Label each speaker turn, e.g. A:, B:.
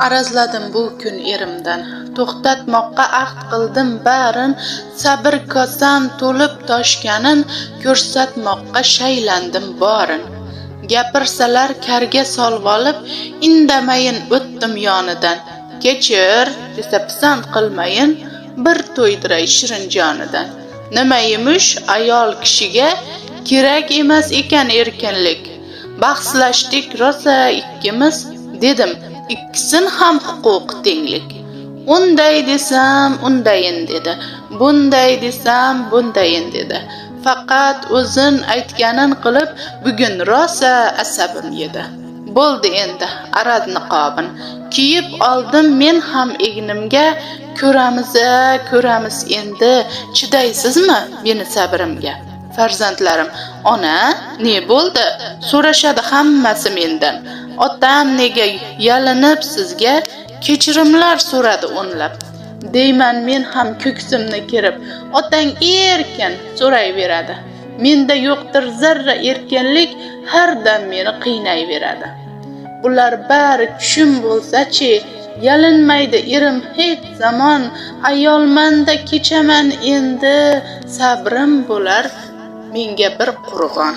A: Arazladim bu kun erimdan, to'xtatmoqqa ahd qildim barin, sabr kosam to'lib toshganin, ko'rsatmoqqa shaylandim borin. Gapirsalar karga solvolib, indamayin o'tdim yonidan. Kechir, desa pisand qilmayin, bir to'ydiray shirin jonidan. Nima yumush ayol kishiga kerak emas ekan erkinlik. Bahslashdik rosa ikkimiz, dedim, ikkisin ham huquq tenglik. Unday desam undayin dedi, bunday desam bundayin dedi. Faqat o'zin aytganin qilib, bugun rosa asabim yedi. Bo'ldi endi araz niqobin, kiyib oldim men ham egnimga. Ko'ramiz endi, chidaysizmi meni sabrimga? Farzandlarim, ona, ne bo'ldi? So'rashadi hammasi mendan. Otam nega yalinib sizga kechirimlar so'radi o'nlab. Deyman men ham ko'ksimni kirib, otang erkin so'rayveradi. Menda yo'qdir zarra erkinlik, har dam meni qiynayveradi. Bular bari tushum bo'lsa-chi, yalinmaydi erim hech zamon. Ayolmanda kechaman endi, sabrim bo'lar menga bir qurg'on.